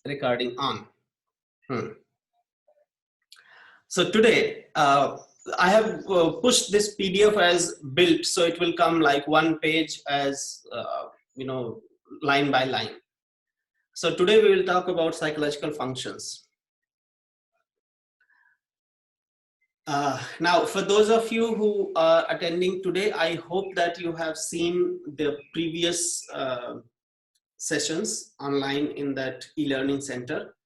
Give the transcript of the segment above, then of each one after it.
Recording on. So today I have pushed this PDF as built, so it will come like one page as line by line. So today we will talk about psychological functions. Now, for those of you who are attending today, I hope that you have seen the previous sessions online in that e-learning center.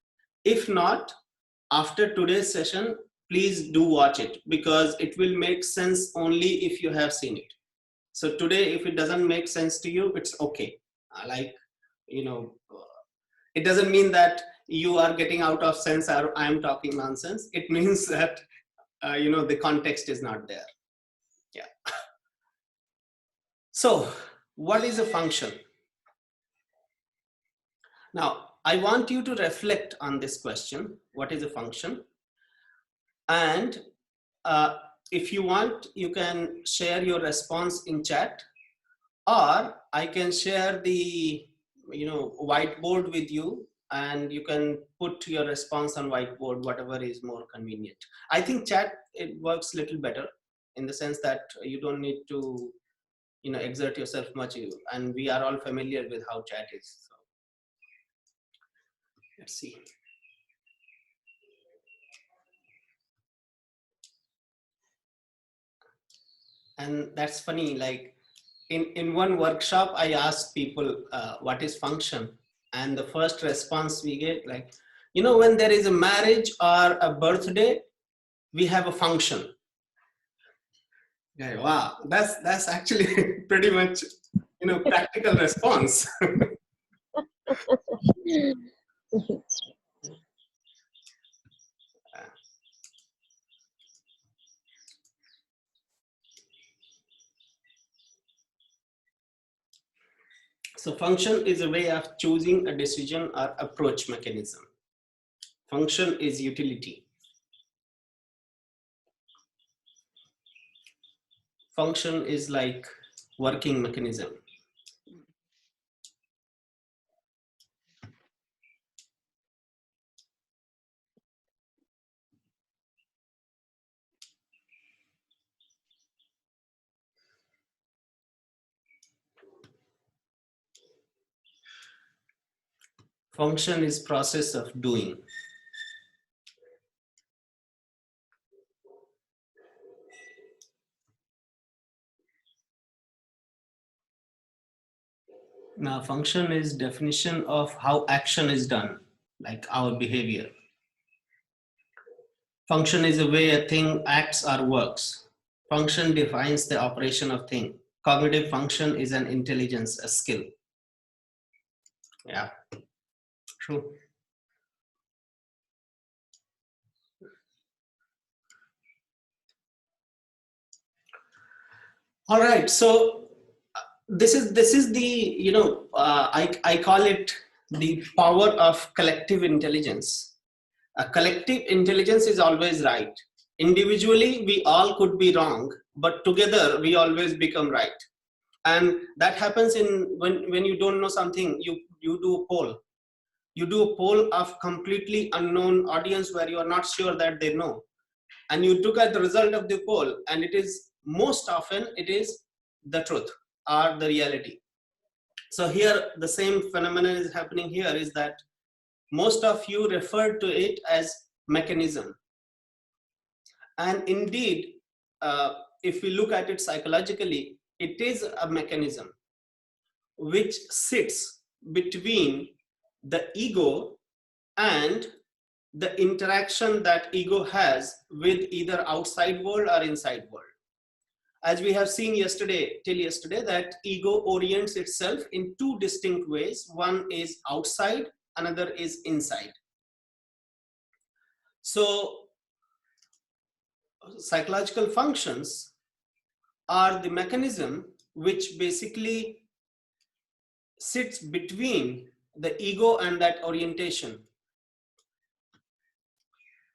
If not, after today's session, please do watch it, because it will make sense only if you have seen it. So today, if it doesn't make sense to you, it's okay. It doesn't mean that you are getting out of sense or I'm talking nonsense. It means that the context is not there. Yeah. So what is a function? Now, I want you to reflect on this question. What is a function? And if you want, you can share your response in chat, or I can share the whiteboard with you, and you can put your response on whiteboard, whatever is more convenient. I think chat, it works a little better in the sense that you don't need to exert yourself much, and we are all familiar with how chat is. So let's see. And that's funny, like in one workshop, I asked people what is function, and the first response we get, like, when there is a marriage or a birthday, we have a function. Yeah, wow, that's actually pretty much practical response. So function is a way of choosing a decision or approach mechanism. Function is utility. Function is like working mechanism. Function is process of doing. Now, function is definition of how action is done, like our behavior. Function is a way a thing acts or works. Function defines the operation of thing. Cognitive function is an intelligence, a skill. Yeah, true. All right, so this is the I call it the power of collective intelligence. A collective intelligence is always right. Individually, we all could be wrong, but together we always become right. And that happens when you don't know something, you do a poll. You do a poll of completely unknown audience where you are not sure that they know, and you look at the result of the poll, and it is most often it is the truth or the reality. So here the same phenomenon is happening here, is that most of you refer to it as mechanism. And indeed, if we look at it psychologically, it is a mechanism which sits between the ego and the interaction that ego has with either outside world or inside world. As we have seen till yesterday, that ego orients itself in two distinct ways. One is outside, another is inside. So psychological functions are the mechanism which basically sits between the ego and that orientation.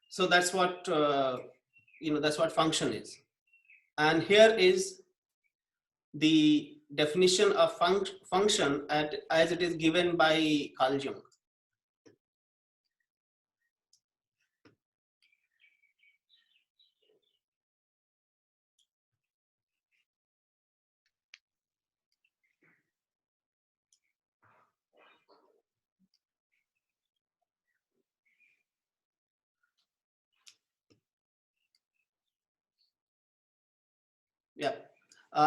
So that's what that's what function is. And here is the definition of function as it is given by Carl Jung. Yeah.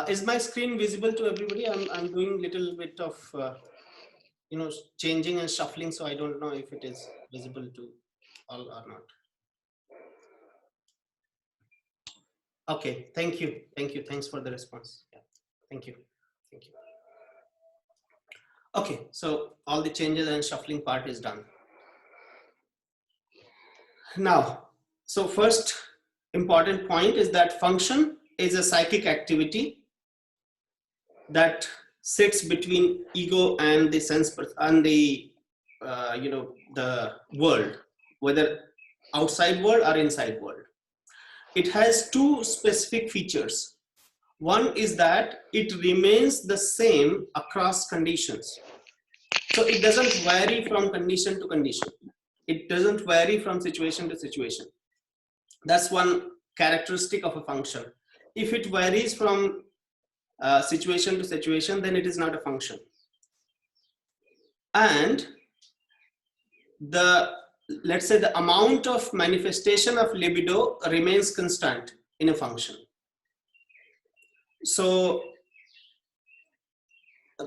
Is my screen visible to everybody? I'm doing little bit of changing and shuffling, so I don't know if it is visible to all or not. Okay, thank you, thanks for the response. Yeah, thank you. Okay, so all the changes and shuffling part is done. Now, so first important point is that function is a psychic activity that sits between ego and the sense and the the world, whether outside world or inside world. It has two specific features. One is that it remains the same across conditions. So it doesn't vary from condition to condition. It doesn't vary from situation to situation. That's one characteristic of a function. If it varies from situation to situation, then it is not a function. And let's say the amount of manifestation of libido remains constant in a function. So,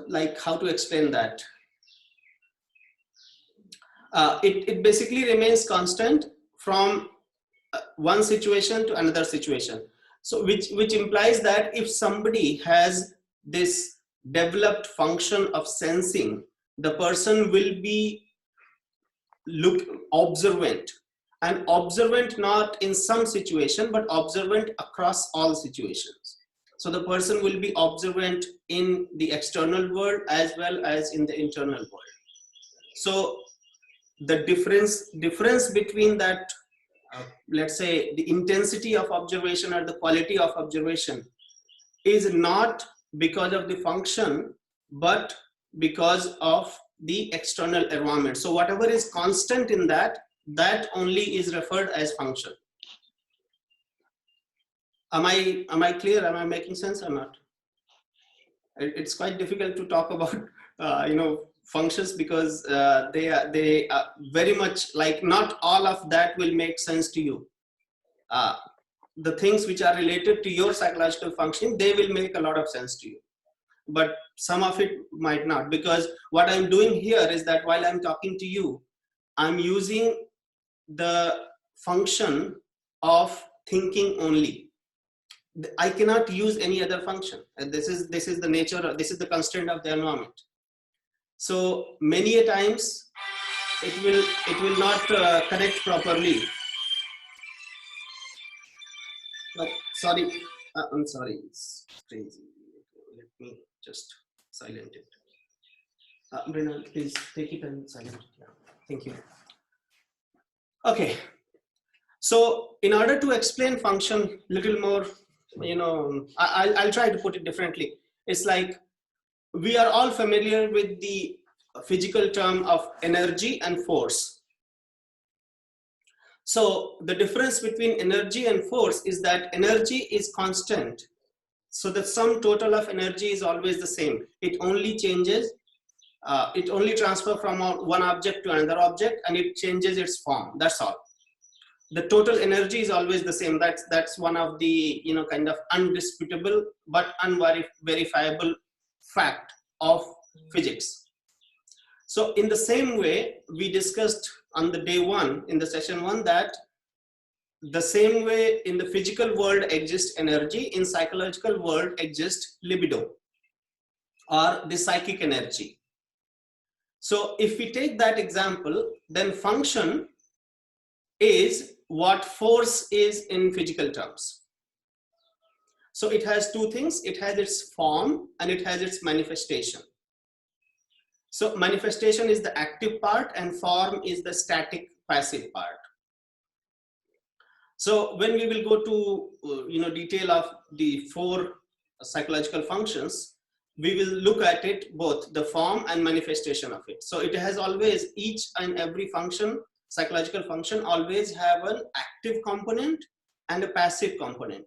like, how to explain that? It basically remains constant from one situation to another situation. So which implies that if somebody has this developed function of sensing, the person will be observant, and observant not in some situation but observant across all situations. So the person will be observant in the external world as well as in the internal world. So the difference between that, let's say, the intensity of observation or the quality of observation is not because of the function, but because of the external environment. So whatever is constant in that only is referred as function. Am I clear? Am I making sense or not? It's quite difficult to talk about functions because they are very much like, not all of that will make sense to you. The things which are related to your psychological functioning, they will make a lot of sense to you, but some of it might not, because what I'm doing here is that while I'm talking to you, I'm using the function of thinking only. I cannot use any other function, and this is the nature, this is the constraint of the environment. So many a times it will not connect properly. But sorry, I'm sorry, it's crazy. Let me just silent it. Brennan, please take it and silent it. Yeah. Thank you. Okay. So in order to explain function little more, I'll try to put it differently. It's like, we are all familiar with the physical term of energy and force. So the difference between energy and force is that energy is constant. So the sum total of energy is always the same. It only changes, it only transfers from one object to another object, and it changes its form. That's all. The total energy is always the same. That's one of the kind of undisputable but unverifiable fact of physics. So in the same way, we discussed on the day one in the session one that the same way in the physical world exists energy, in psychological world exists libido or the psychic energy. So if we take that example, then function is what force is in physical terms. So it has two things. It has its form and it has its manifestation. So manifestation is the active part and form is the static passive part. So when we will go to detail of the four psychological functions, we will look at it both the form and manifestation of it. So it has always, each and every function, psychological function, always have an active component and a passive component,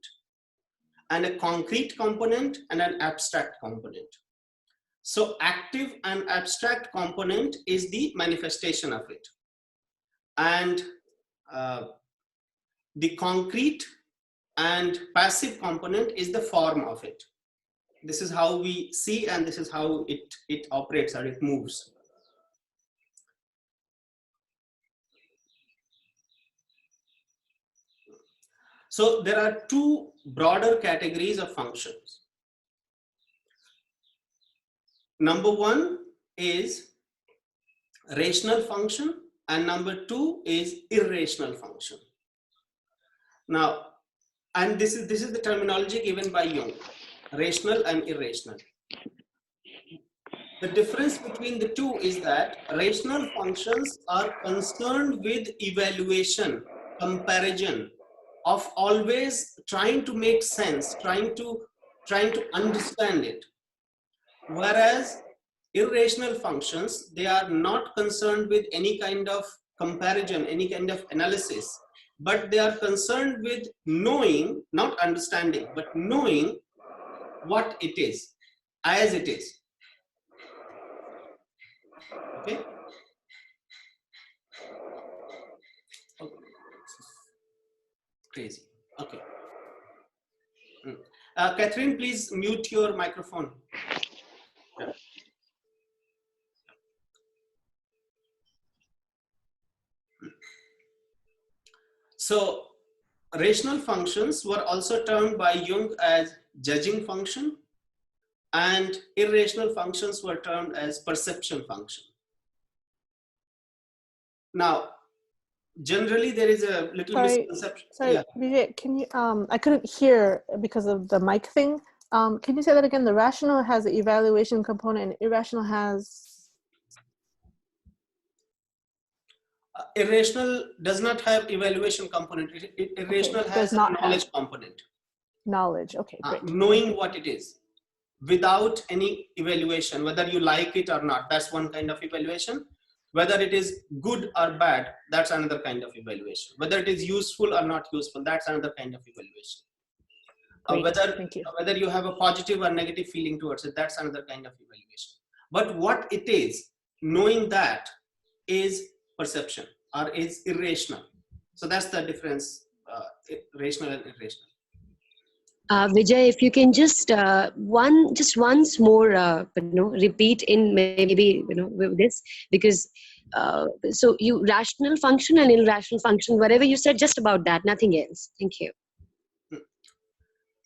and a concrete component and an abstract component. So active and abstract component is the manifestation of it, and the concrete and passive component is the form of it. This is how we see, and this is how it operates or it moves. So there are two broader categories of functions. Number one is rational function, and number two is irrational function. Now, and this is the terminology given by Jung, rational and irrational. The difference between the two is that rational functions are concerned with evaluation, comparison, of always trying to make sense, trying to understand it. Whereas irrational functions, they are not concerned with any kind of comparison, any kind of analysis, but they are concerned with knowing, not understanding, but knowing what it is as it is. Okay. Crazy. Okay. Catherine, please mute your microphone. Yeah. So rational functions were also termed by Jung as judging function, and irrational functions were termed as perception function. Now, generally there is a little misconception. Sorry, yeah. Vijay, can you, I couldn't hear because of the mic thing. Can you say that again? The rational has an evaluation component and irrational has... Irrational does not have evaluation component. Irrational has a knowledge component. Knowledge, okay, great. Knowing what it is without any evaluation, whether you like it or not, that's one kind of evaluation. Whether it is good or bad, that's another kind of evaluation. Whether it is useful or not useful, that's another kind of evaluation. Whether you have a positive or negative feeling towards it, that's another kind of evaluation. But what it is, knowing that, is perception or is irrational. So that's the difference, rational and irrational. Vijay, if you can just once more, repeat in maybe with this, because so you rational function and irrational function, whatever you said, just about that, nothing else. Thank you.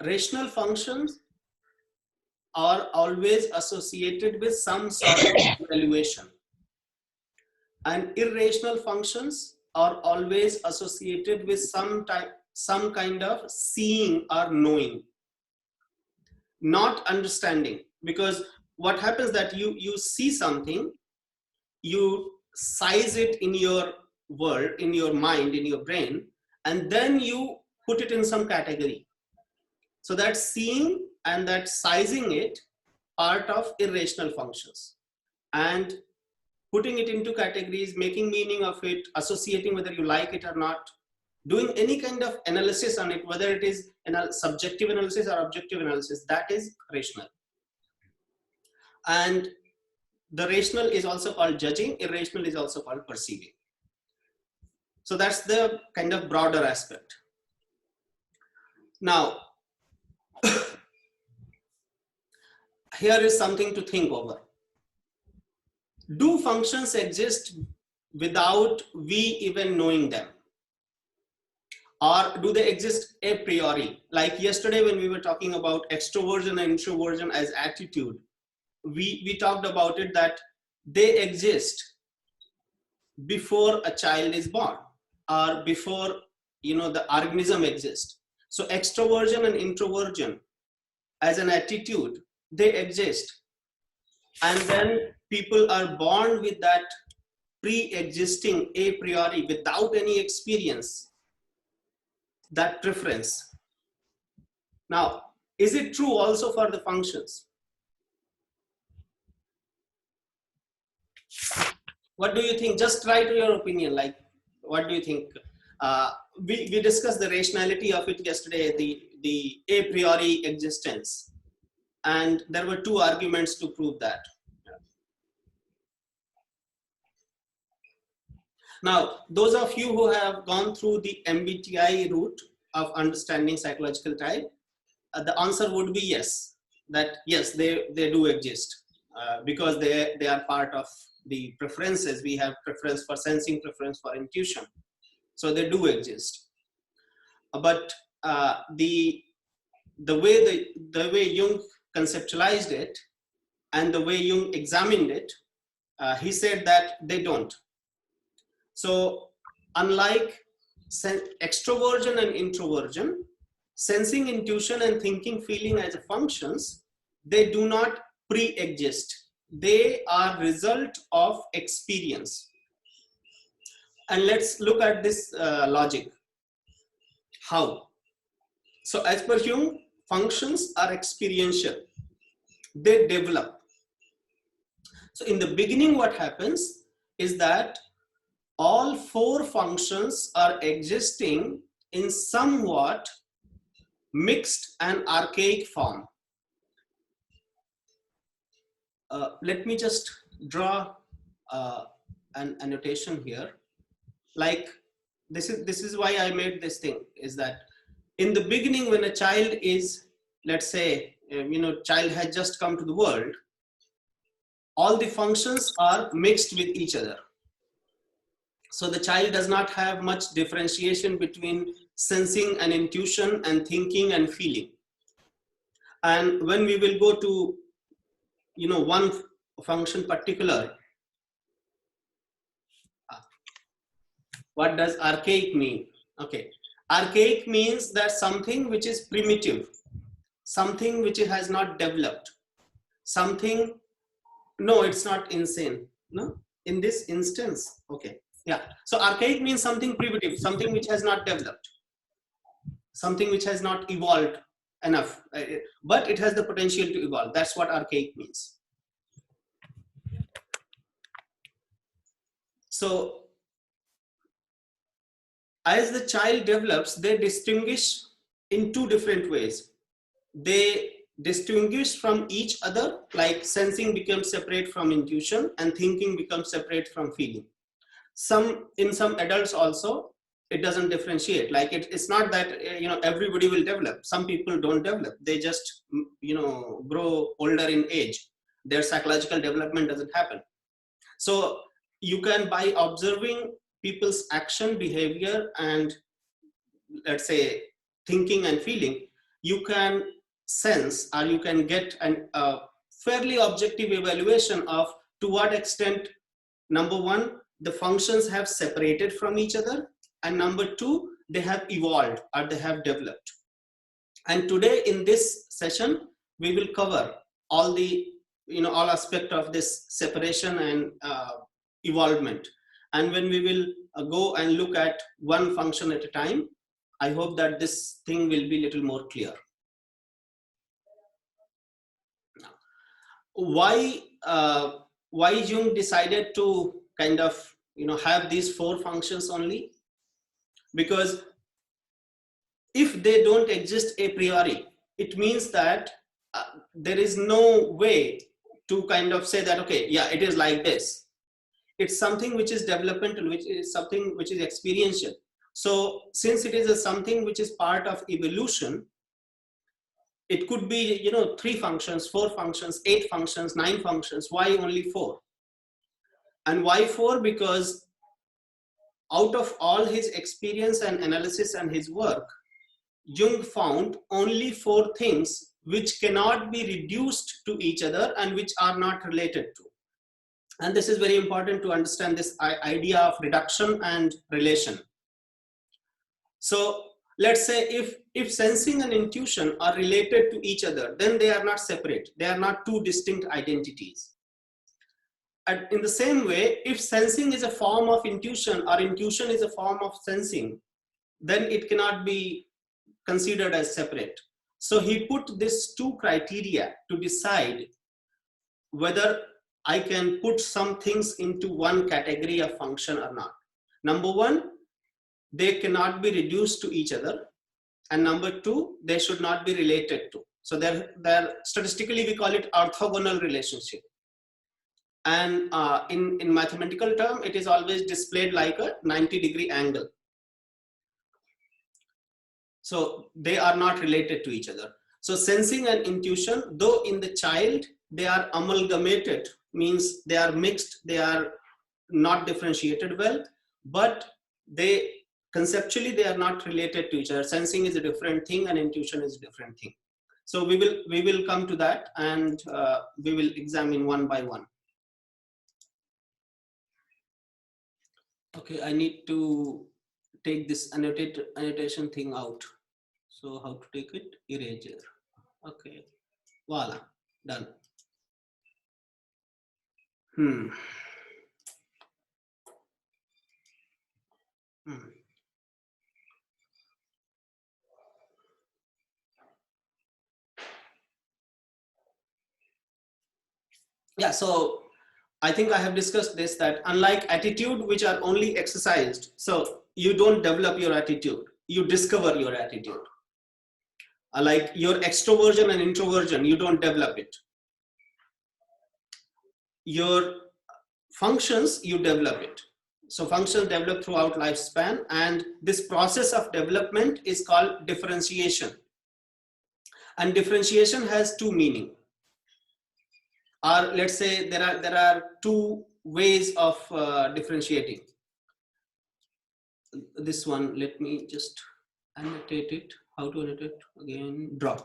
Rational functions are always associated with some sort of evaluation, and irrational functions are always associated with some kind of seeing or knowing, not understanding. Because what happens that you see something, you size it in your world, in your mind, in your brain, and then you put it in some category. So that seeing and that sizing it, part of irrational functions, and putting it into categories, making meaning of it, associating whether you like it or not, doing any kind of analysis on it, whether it is a subjective analysis or objective analysis, that is rational. And the rational is also called judging, irrational is also called perceiving. So that's the kind of broader aspect. Now, here is something to think over. Do functions exist without we even knowing them? Or do they exist a priori? Like yesterday when we were talking about extroversion and introversion as attitude, we talked about it that they exist before a child is born or before the organism exists. So extroversion and introversion as an attitude, they exist. And then people are born with that pre-existing a priori, without any experience, that preference. Now, is it true also for the functions? What do you think? Just write your opinion. Like, what do you think? We discussed the rationality of it yesterday, the a priori existence. And there were two arguments to prove that. Now, those of you who have gone through the MBTI route, of understanding psychological type, the answer would be yes, that yes, they do exist, because they are part of the preferences. We have preference for sensing, preference for intuition, so they do exist. But the way Jung conceptualized it and the way Jung examined it, he said that they don't. So unlike extroversion and introversion, sensing, intuition, and thinking, feeling as functions, they do not pre-exist. They are result of experience. And let's look at this logic. How? So as per Jung, functions are experiential. They develop. So in the beginning, what happens is that all four functions are existing in somewhat mixed and archaic form. Let me just draw an annotation here. Like this is why I made this thing, is that in the beginning, when a child is, let's say, child had just come to the world, all the functions are mixed with each other. So the child does not have much differentiation between sensing and intuition and thinking and feeling. And when we will go to, one function particular, what does archaic mean? Okay, archaic means that something which is primitive, something which has not developed, something, no, it's not insane, no, in this instance, okay. Yeah, so archaic means something primitive, something which has not developed, something which has not evolved enough, but it has the potential to evolve. That's what archaic means. So as the child develops, they distinguish in two different ways. They distinguish from each other, like sensing becomes separate from intuition and thinking becomes separate from feeling. In some adults also, it doesn't differentiate. Like it's not that everybody will develop. Some people don't develop. They just grow older in age. Their psychological development doesn't happen. So you can, by observing people's action, behavior, and let's say thinking and feeling, you can sense, or you can get a fairly objective evaluation of to what extent, number one, the functions have separated from each other, and number two, they have evolved or they have developed. And today in this session, we will cover all the all aspect of this separation and evolvement. And when we will go and look at one function at a time, I hope that this thing will be a little more clear. Why Jung decided to kind of have these four functions only? Because if they don't exist a priori, it means that there is no way to kind of say that, okay, yeah, it is like this. It's something which is developmental, which is something which is experiential. So since it is something which is part of evolution, it could be 3 functions, 4 functions, 8 functions, 9 functions. Why only 4? And why 4? Because out of all his experience and analysis and his work, Jung found only 4 things which cannot be reduced to each other and which are not related to. And this is very important to understand this idea of reduction and relation. So let's say if sensing and intuition are related to each other, then they are not separate. They are not 2 distinct identities. And in the same way, if sensing is a form of intuition or intuition is a form of sensing, then it cannot be considered as separate. So he put these 2 criteria to decide whether I can put some things into one category of function or not. Number 1, they cannot be reduced to each other. And number 2, they should not be related to. So they're statistically, we call it orthogonal relationship. And in mathematical term, it is always displayed like a 90-degree angle. So they are not related to each other. So sensing and intuition, though in the child, they are amalgamated, means they are mixed, they are not differentiated well, but they conceptually, they are not related to each other. Sensing is a different thing and intuition is a different thing. So we will come to that, and we will examine one by one. Okay, I need to take this annotation thing out. So how to take it? Eraser. Okay, voila, done. Yeah, so I think I have discussed this, that unlike attitude, which are only exercised, so you don't develop your attitude, you discover your attitude. Like your extroversion and introversion, you don't develop it. Your functions, you develop it. So functions develop throughout lifespan, and this process of development is called differentiation. And differentiation has two meanings. Or let's say there are two ways of differentiating. This one, let me just annotate it. How to annotate again? Draw.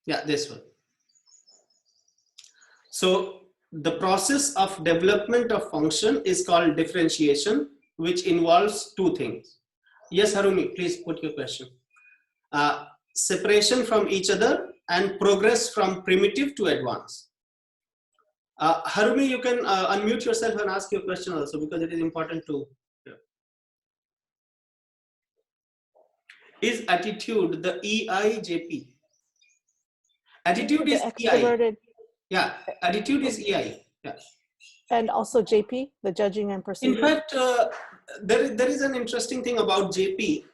Yeah, this one. So the process of development of function is called differentiation, which involves two things. Yes, Haruni, please put your question. Separation from each other and progress from primitive to advanced. Harumi, you can unmute yourself and ask your question also, because it is important to. Is attitude the EIJP? Attitude is EI. Yeah, attitude is EI. Yeah. And also JP, the judging and perceiving. In fact, there is an interesting thing about JP.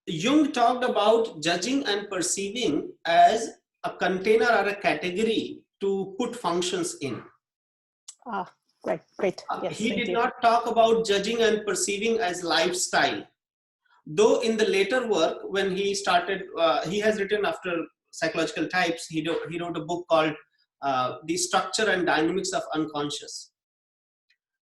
Jung talked about judging and perceiving as a container or a category to put functions in. Ah, great. Yes, he did not talk about judging and perceiving as lifestyle. Though in the later work, when he started, he has written after psychological types, he wrote a book called The Structure and Dynamics of Unconscious.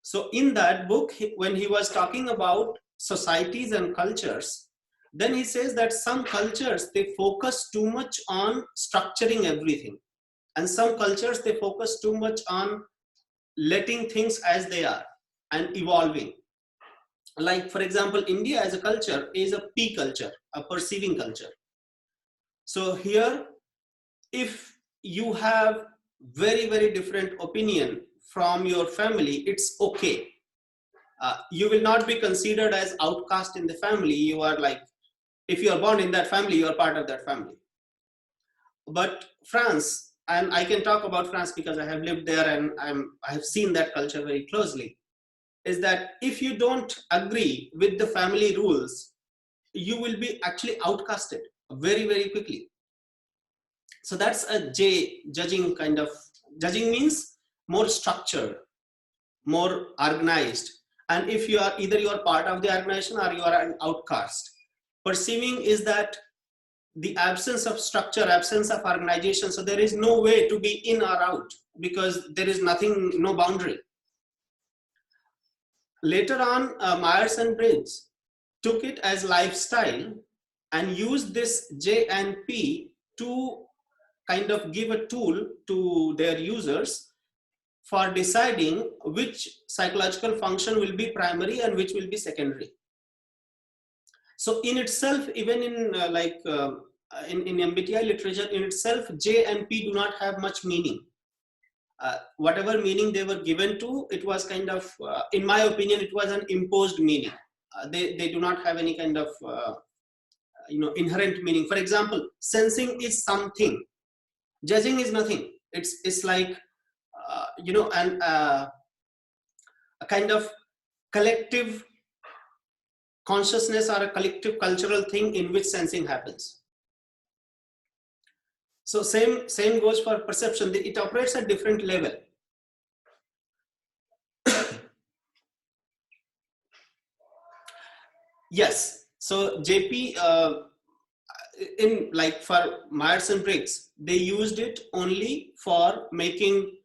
So in that book, when he was talking about societies and cultures, then he says that some cultures, they focus too much on structuring everything. And some cultures, they focus too much on letting things as they are and evolving. Like, for example, India as a culture is a P culture, a perceiving culture. So here, if you have very, very different opinion from your family, it's okay. You will not be considered as outcast in the family. You are like, if you are born in that family, you are part of that family. But France, and I can talk about France because I have lived there and I have seen that culture very closely, is that if you don't agree with the family rules, you will be actually outcasted very, very quickly. So that's a judging kind of. Judging means more structured, more organized. And if you are either you are part of the organization or you are an outcast. Perceiving is that the absence of structure, absence of organization. So there is no way to be in or out because there is nothing, no boundary. Later on, Myers and Briggs took it as lifestyle and used this J and P to kind of give a tool to their users for deciding which psychological function will be primary and which will be secondary. So in itself, even in in MBTI literature in itself, J and P do not have much meaning. Whatever meaning they were given to, it was kind of, in my opinion, it was an imposed meaning. They do not have any kind of inherent meaning. For example, sensing is something, judging is nothing. It's like a kind of collective consciousness or a collective cultural thing in which sensing happens. So same goes for perception. It operates at different level. Yes. So JP, in like for Myers and Briggs, they used it only for making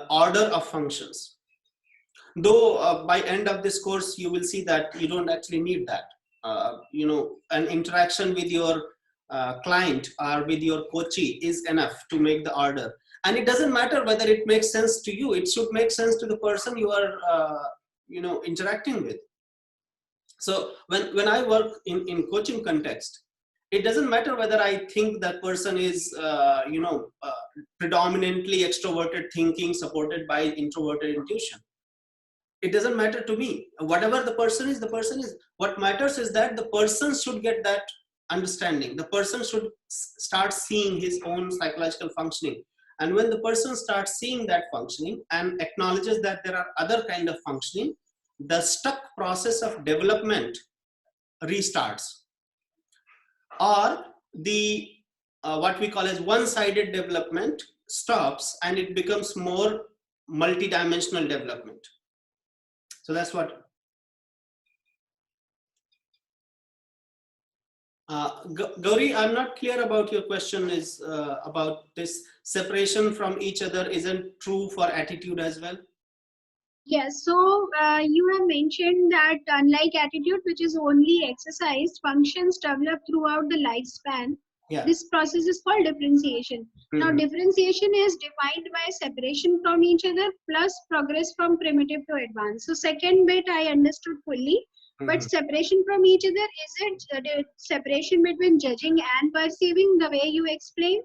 order of functions. Though by end of this course, you will see that you don't actually need that. You know, an interaction with your client or with your coachee is enough to make the order. And it doesn't matter whether it makes sense to you. It should make sense to the person you are, you know, interacting with. So when I work in coaching context, it doesn't matter whether I think that person is, you know, predominantly extroverted thinking supported by introverted intuition. It doesn't matter to me. Whatever the person is, the person is. What matters is that the person should get that understanding. The person should start seeing his own psychological functioning. And when the person starts seeing that functioning and acknowledges that there are other kind of functioning, the stuck process of development restarts. Or the what we call as one-sided development stops, and it becomes more multidimensional development. So that's what. Gauri, I'm not clear about your question. Is about this separation from each other isn't true for attitude as well? Yes, so you have mentioned that unlike attitude, which is only exercised, functions develop throughout the lifespan. Yeah. This process is called differentiation. Now, differentiation is defined by separation from each other plus progress from primitive to advanced. So, second bit I understood fully, but separation from each other, is it the separation between judging and perceiving the way you explained,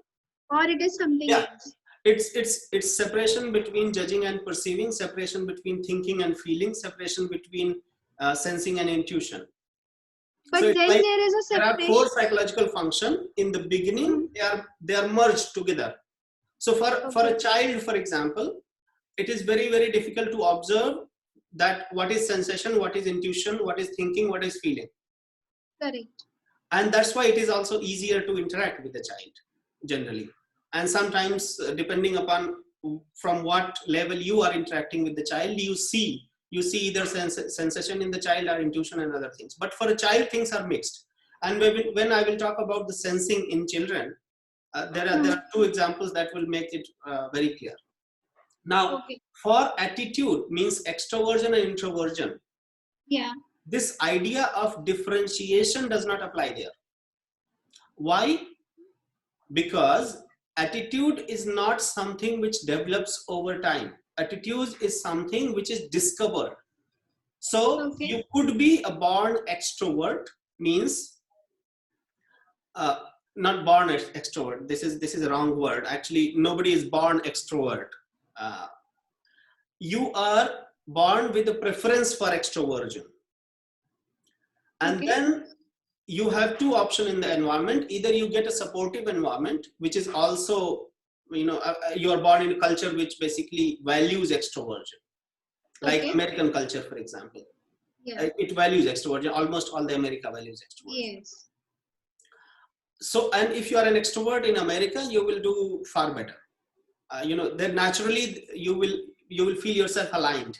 or it is something else? It's separation between judging and perceiving, separation between thinking and feeling, separation between sensing and intuition. But so then like, there is a separation. There are 4 psychological functions. In the beginning, they are merged together. So for a child, for example, it is very, very difficult to observe that what is sensation, what is intuition, what is thinking, what is feeling. Correct. And that's why it is also easier to interact with the child generally. And sometimes depending upon from what level you are interacting with the child, you see either sensation in the child or intuition and other things. But for a child, things are mixed. And when I will talk about the sensing in children, there are 2 examples that will make it very clear. Now, for attitude means extroversion and introversion. Yeah. This idea of differentiation does not apply there. Why? Because attitude is not something which develops over time. Attitude is something which is discovered. So you could be a born extrovert, means not born extrovert. This is a wrong word. Actually, nobody is born extrovert. You are born with a preference for extroversion. And then you have 2 options in the environment. Either you get a supportive environment, which is also, you know, you are born in a culture which basically values extroversion, like American culture, for example. It values extroversion. Almost all the America values extroversion. Yes. So, and if you are an extrovert in America, you will do far better. You know, then naturally you will feel yourself aligned.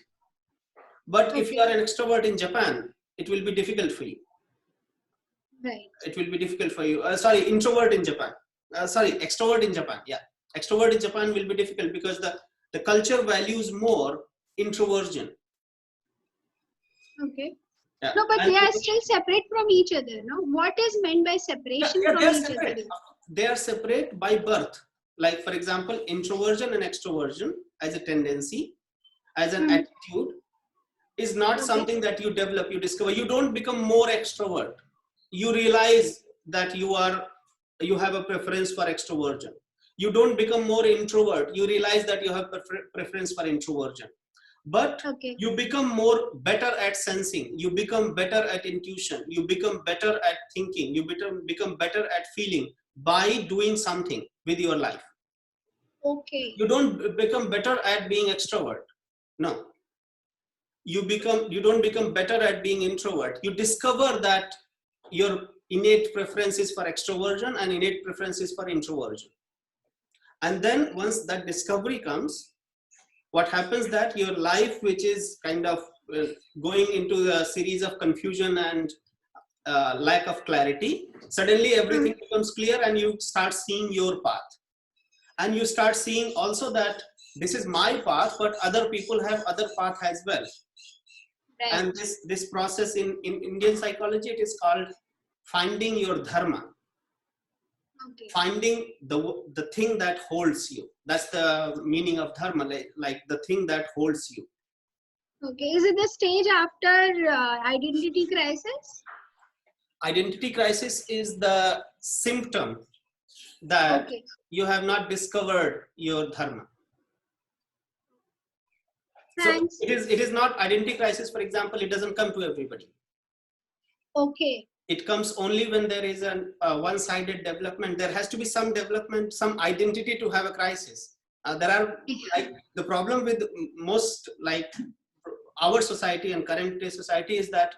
But if you are an extrovert in Japan, it will be difficult for you. Right. It will be difficult for you. Sorry, introvert in Japan. Extrovert in Japan. Yeah, extrovert in Japan will be difficult because the culture values more introversion. Okay. Yeah. No, but they are still separate from each other. No, what is meant by separation from each other? They are separate by birth. Like for example, introversion and extroversion as a tendency, as an attitude, is not something that you develop, you discover. You don't become more extrovert. You realize that you have a preference for extroversion. You don't become more introvert. You realize that you have preference for introversion. But you become more better at sensing. You become better at intuition. You become better at thinking. You become better at feeling by doing something with your life. Okay. You don't become better at being extrovert. No. You don't become better at being introvert. You discover that your innate preference is for extroversion and innate preference is for introversion. And then once that discovery comes, what happens that your life, which is kind of going into a series of confusion and lack of clarity, suddenly everything becomes clear and you start seeing your path. And you start seeing also that this is my path, but other people have other path as well. Right. And this process in Indian psychology, it is called finding your dharma. Okay. Finding the thing that holds you. That's the meaning of dharma, like the thing that holds you. Okay. Is it the stage after identity crisis? Identity crisis is the symptom that Okay. you have not discovered your dharma. Thanks. So it is not identity crisis, for example, it doesn't come to everybody. Okay. It comes only when there is a one-sided development. There has to be some development, some identity to have a crisis. There are, like, the problem with most, like, our society and current day society is that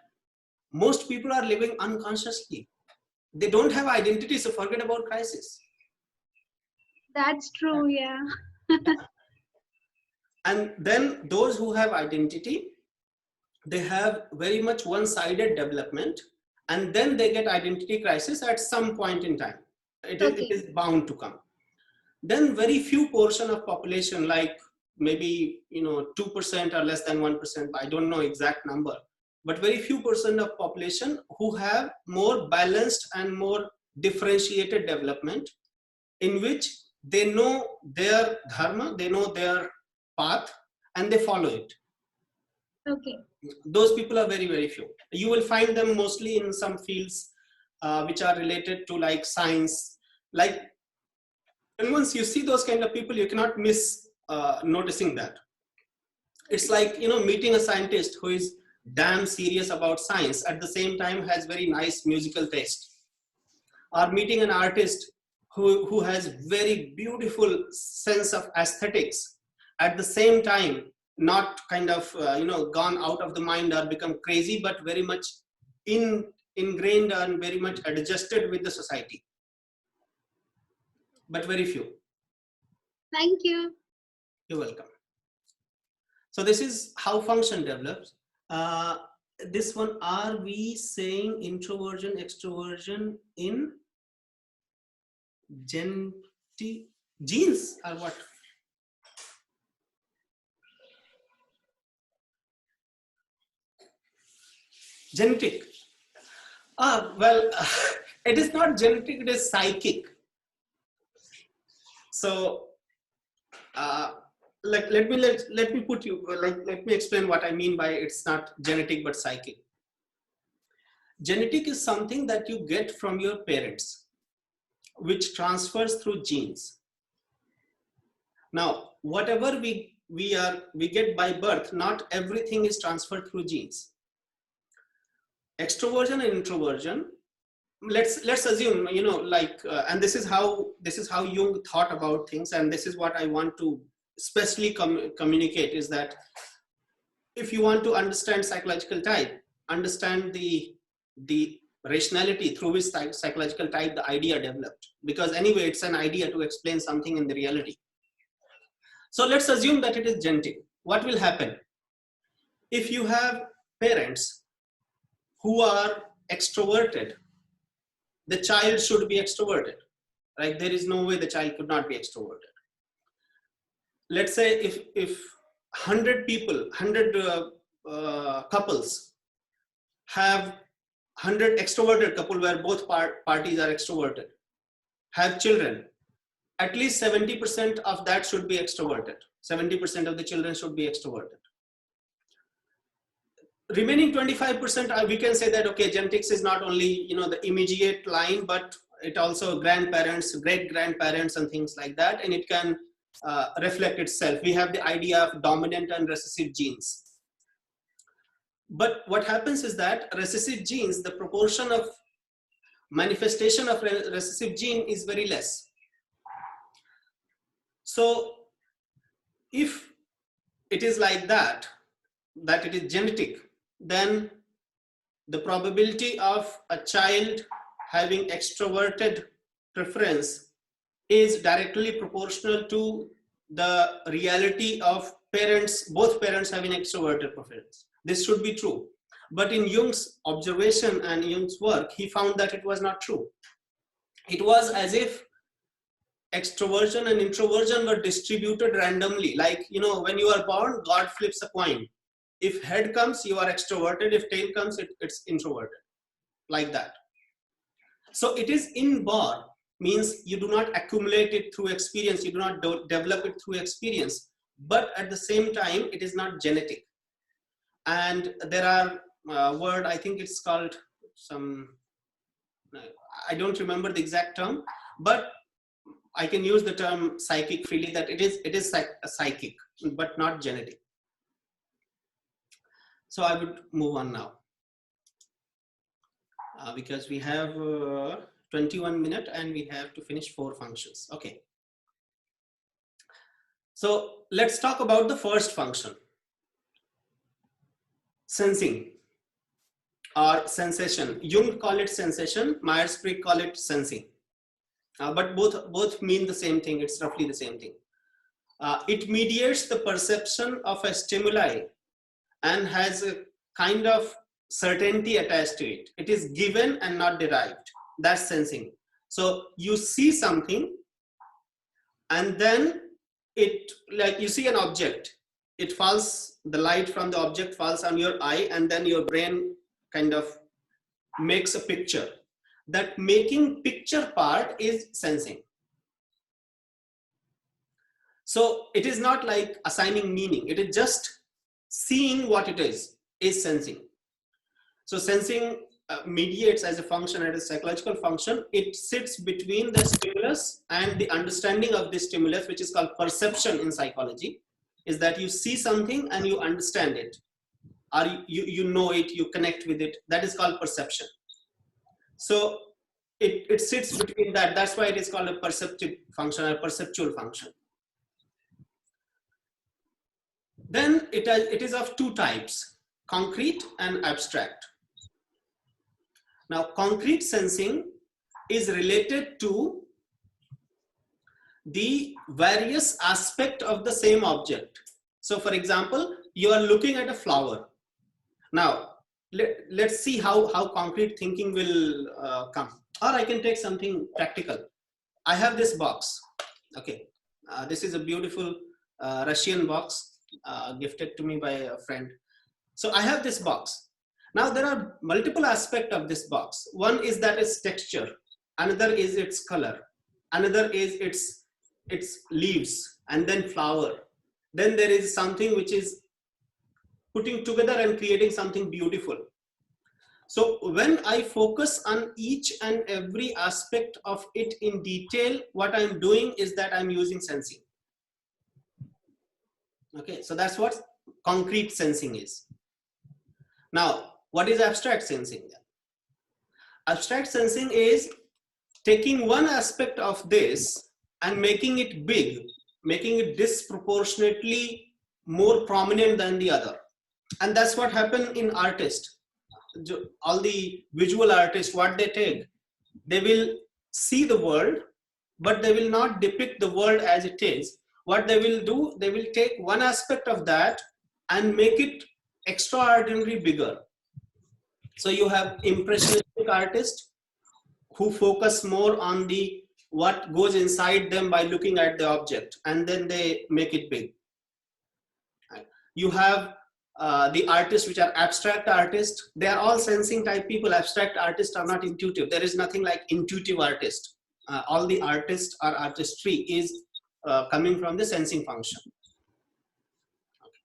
most people are living unconsciously. They don't have identity, so forget about crisis. That's true. Yeah. And then those who have identity, they have very much one-sided development, and then they get identity crisis at some point in time. It is bound to come. Then very few portion of population, like maybe 2% or less than 1%, I don't know exact number, but very few percent of population who have more balanced and more differentiated development, in which they know their dharma, they know their path, and they follow it. Okay. Those people are very, very few. You will find them mostly in some fields which are related to, like, science. Like, and once you see those kind of people, you cannot miss noticing that. It's like, meeting a scientist who is damn serious about science, at the same time has very nice musical taste, or meeting an artist who has very beautiful sense of aesthetics, at the same time not kind of gone out of the mind or become crazy, but very much ingrained and very much adjusted with the society. But very few. Thank you. You're welcome. So this is how function develops. This one, are we saying introversion, extroversion in genes or what? Genetic. Well, it is not genetic, it is psychic. So, let me put you, let me explain what I mean by it's not genetic but psychic. Genetic is something that you get from your parents, which transfers through genes. Now, whatever we get by birth, not everything is transferred through genes. Extroversion and introversion, let's assume, and this is how Jung thought about things, and this is what I want to especially communicate, is that if you want to understand psychological type, understand the rationality through which psychological type the idea developed, because anyway it's an idea to explain something in the reality. So let's assume that it is genetic. What will happen if you have parents who are extroverted? The child should be extroverted, right? There is no way the child could not be extroverted. Let's say if 100 people, 100 couples have 100 extroverted couple where both parties are extroverted, have children, at least 70% of that should be extroverted. 70% of the children should be extroverted. Remaining 25%, we can say that, okay, genetics is not only, the immediate line, but it also grandparents, great grandparents and things like that, and it can reflect itself. We have the idea of dominant and recessive genes. But what happens is that recessive genes, the proportion of manifestation of recessive gene is very less. So if it is like that it is genetic, then the probability of a child having extroverted preference is directly proportional to the reality of parents, both parents having extroverted preference. This should be true. But in Jung's observation and Jung's work, he found that it was not true. It was as if extroversion and introversion were distributed randomly. Like, you know, when you are born, God flips a coin. If head comes, you are extroverted. If tail comes, it's introverted. Like that. So it is inborn, means you do not accumulate it through experience. You do not develop it through experience. But at the same time, it is not genetic. And there are word, I think it's called some, I don't remember the exact term, but I can use the term psychic freely, that it is psychic, but not genetic. So I would move on now. Because we have 21 minutes and we have to finish 4 functions. Okay. So let's talk about the first function. Sensing or sensation. Jung call it sensation, Myers-Briggs call it sensing. But both mean the same thing. It's roughly the same thing. It mediates the perception of a stimuli and has a kind of certainty attached to it. It is given and not derived. That's sensing. So you see something and then it, like you see an object, it falls, the light from the object falls on your eye, and then your brain kind of makes a picture. That making picture part is sensing. So it is not like assigning meaning. It is just seeing what it is sensing. So sensing mediates as a function, as a psychological function. It sits between the stimulus and the understanding of the stimulus, which is called perception in psychology, is that you see something and you understand it, or you know it, you connect with it. That is called perception. So it sits between that. That's why it is called a perceptive function or perceptual function. Then it is of 2 types, concrete and abstract. Now, concrete sensing is related to the various aspects of the same object. So for example, you are looking at a flower. Now, let's see how concrete thinking will come. Or I can take something practical. I have this box. Okay, this is a beautiful Russian box gifted to me by a friend. So I have this box. Now there are multiple aspects of this box. One is that its texture. Another is its color. Another is its leaves and then flower. Then there is something which is putting together and creating something beautiful. So when I focus on each and every aspect of it in detail, what I'm doing is that I'm using sensing. Okay, so that's what concrete sensing is. Now, what is abstract sensing? Abstract sensing is taking one aspect of this and making it big, making it disproportionately more prominent than the other. And that's what happened in artists. All the visual artists, what they take, they will see the world, but they will not depict the world as it is. What they will do, they will take one aspect of that and make it extraordinarily bigger. So you have impressionistic artists who focus more on the what goes inside them by looking at the object, and then they make it big. You have the artists which are abstract artists. They are all sensing type people. Abstract artists are not intuitive. There is nothing like intuitive artist. All the artists or artistry is coming from the sensing function. Okay.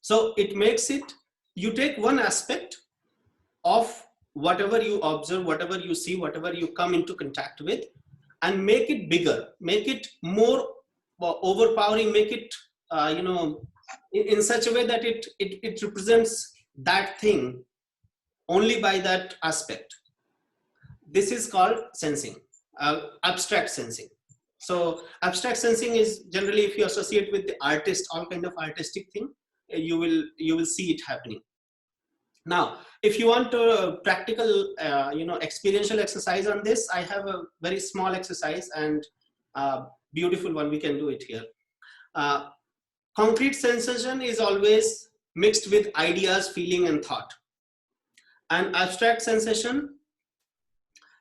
So it makes it, you take one aspect of whatever you observe, whatever you see, whatever you come into contact with, and make it bigger, make it more overpowering, make it in such a way that it represents that thing only by that aspect. This is called sensing, abstract sensing. So abstract sensing is generally, if you associate with the artist, all kind of artistic thing, you will see it happening. Now, if you want a practical, experiential exercise on this, I have a very small exercise and beautiful one. We can do it here. Concrete sensation is always mixed with ideas, feeling, and thought. And abstract sensation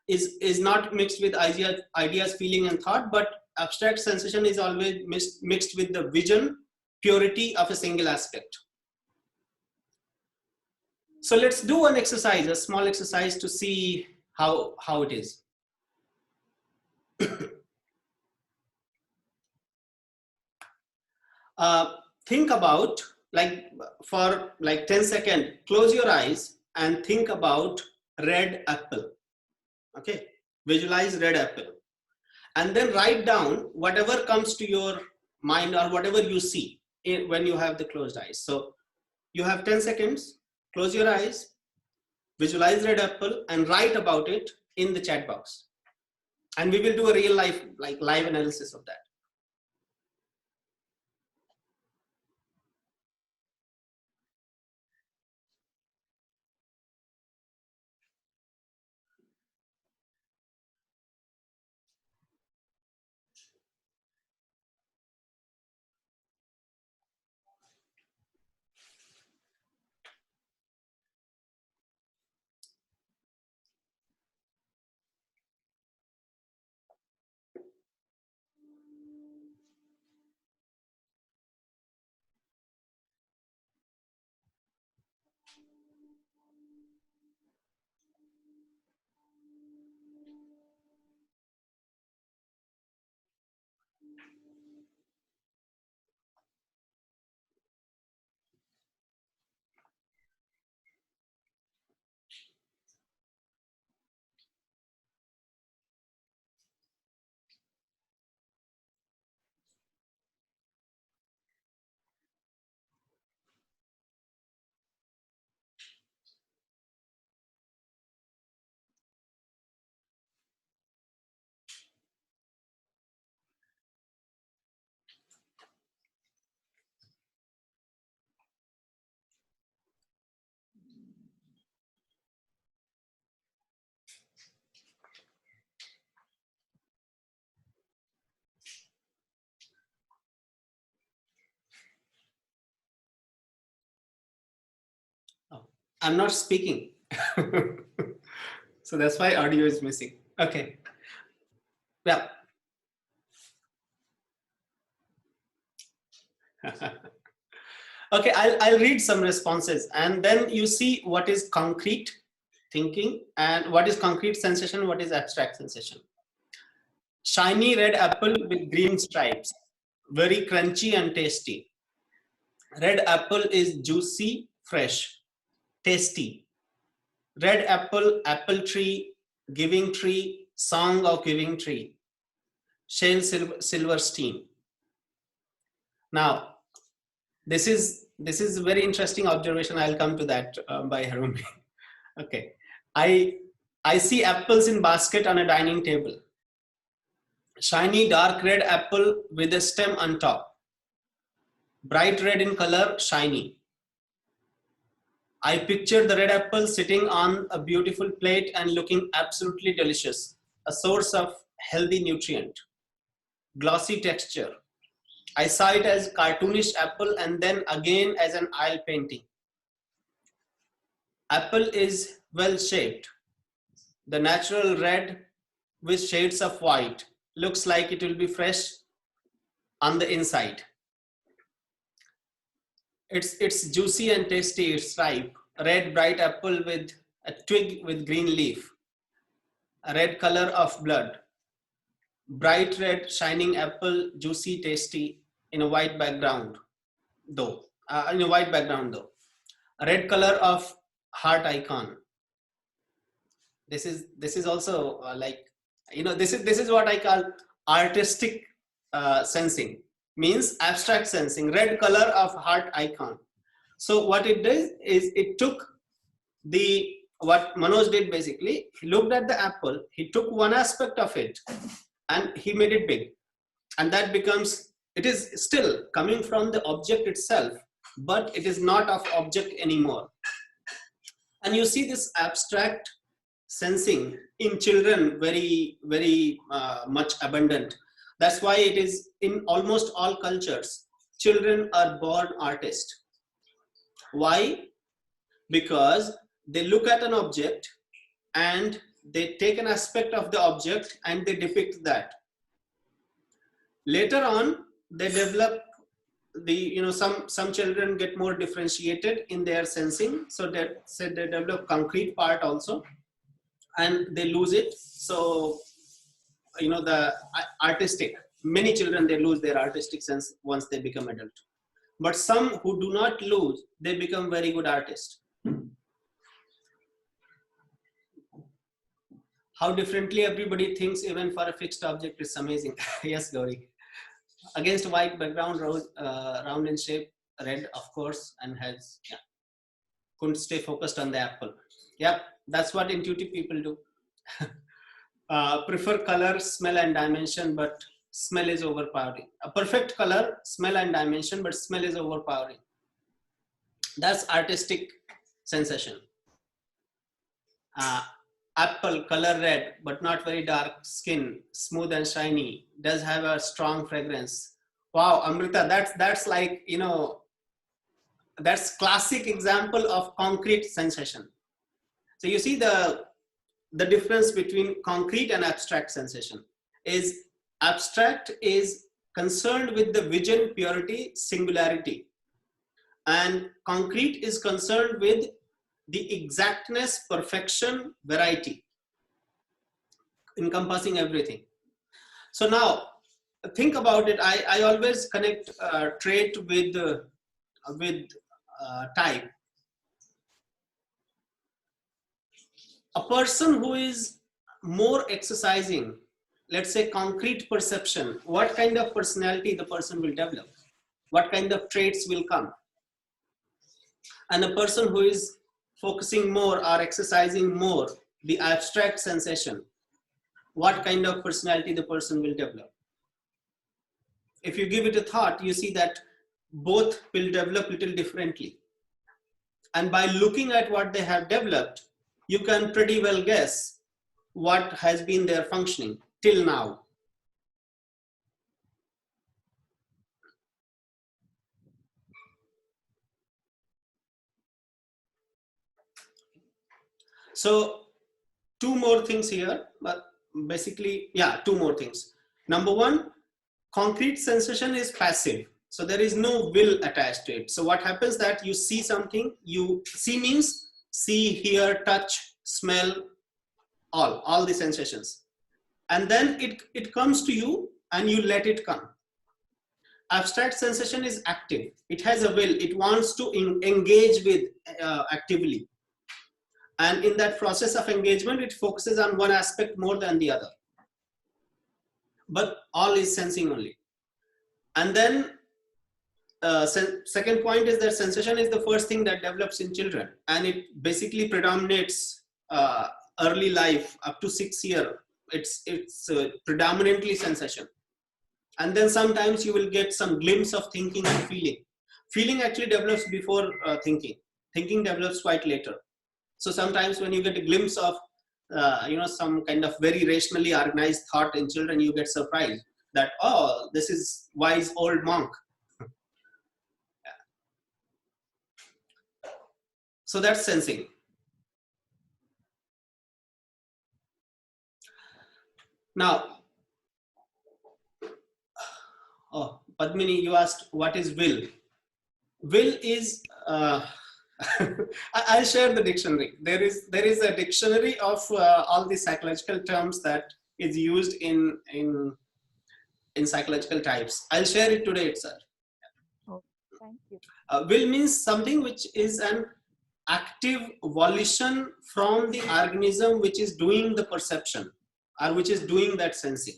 is not mixed with ideas, feeling, and thought, but abstract sensation is always mixed with the vision, purity of a single aspect. So let's do an exercise, a small exercise to see how it is. Think about, for 10 seconds, close your eyes and think about red apple. Okay, visualize red apple, and then write down whatever comes to your mind or whatever you see when you have the closed eyes. So you have 10 seconds, close your eyes, visualize red apple, and write about it in the chat box. And we will do a real life, live analysis of that. I'm not speaking. So that's why audio is missing. Okay. Yeah. Okay, I'll read some responses, and then you see what is concrete thinking and what is concrete sensation, what is abstract sensation. Shiny red apple with green stripes, very crunchy and tasty. Red apple is juicy, fresh, tasty. Red apple, apple tree, giving tree, song of giving tree. Shale Silverstein. Now, this is a very interesting observation. I'll come to that by Harumi. Okay, I see apples in basket on a dining table. Shiny dark red apple with a stem on top. Bright red in color, shiny. I picture the red apple sitting on a beautiful plate and looking absolutely delicious, a source of healthy nutrient. Glossy texture. I saw it as cartoonish apple and then again as an oil painting. Apple is well shaped. The natural red with shades of white looks like it will be fresh on the inside. It's juicy and tasty, it's ripe. A red bright apple with a twig with green leaf. A red color of blood. Bright red shining apple, juicy, tasty in a white background though. A red color of heart icon. This is also this is what I call artistic sensing. Means abstract sensing, red color of heart icon. So what it does is it took what Manoj did basically, he looked at the apple, he took one aspect of it and he made it big. And that becomes, it is still coming from the object itself, but it is not of object anymore. And you see this abstract sensing in children very, very much abundant. That's why it is in almost all cultures, children are born artists. Why? Because they look at an object and they take an aspect of the object and they depict that. Later on, they develop some children get more differentiated in their sensing, so they develop concrete part also, and they lose it. So the artistic, many children, they lose their artistic sense once they become adult. But some who do not lose, they become very good artists. How differently everybody thinks even for a fixed object is amazing. Yes, Gauri. Against white background, round in shape, red, of course, and has, couldn't stay focused on the apple. Yep, that's what intuitive people do. Prefer color, smell, and dimension, but smell is overpowering. A perfect color, smell, and dimension, but smell is overpowering. That's artistic sensation. Apple, color red, but not very dark skin, smooth and shiny, does have a strong fragrance. Wow, Amrita, that's like, that's classic example of concrete sensation. So you see the difference between concrete and abstract sensation is abstract is concerned with the vision, purity, singularity, and concrete is concerned with the exactness, perfection, variety, encompassing everything. So now think about it. I always connect trait with type. A person who is more exercising, let's say concrete perception, what kind of personality the person will develop? What kind of traits will come? And a person who is focusing more or exercising more the abstract sensation, what kind of personality the person will develop? If you give it a thought, you see that both will develop little differently. And by looking at what they have developed, you can pretty well guess what has been their functioning till now. So two more things here, but basically, two more things. Number one, concrete sensation is passive. So there is no will attached to it. So what happens that you see something, you see means see, hear, touch, smell, all the sensations. And then it comes to you and you let it come. Abstract sensation is active. It has a will. It wants to engage with actively. And in that process of engagement, it focuses on one aspect more than the other. But all is sensing only. And then second point is that sensation is the first thing that develops in children. And it basically predominates early life up to 6 years. It's predominantly sensation. And then sometimes you will get some glimpse of thinking and feeling. Feeling actually develops before thinking. Thinking develops quite later. So sometimes when you get a glimpse of, some kind of very rationally organized thought in children, you get surprised that, oh, this is wise old monk. So that's sensing. Now, Padmini, you asked what is will. Will is, I'll share the dictionary. There is a dictionary of all the psychological terms that is used in psychological types. I'll share it today itself. Oh, thank you. Will means something which is an active volition from the organism which is doing the perception or which is doing that sensing.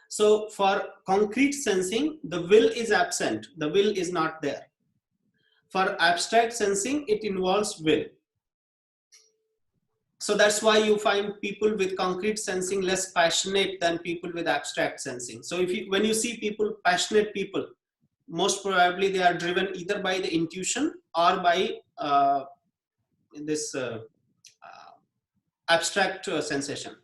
So for concrete sensing, the will is absent. The will is not there. For abstract sensing, it involves will. So that's why you find people with concrete sensing less passionate than people with abstract sensing. So when you see people, passionate people, most probably they are driven either by the intuition or by this abstract sensation.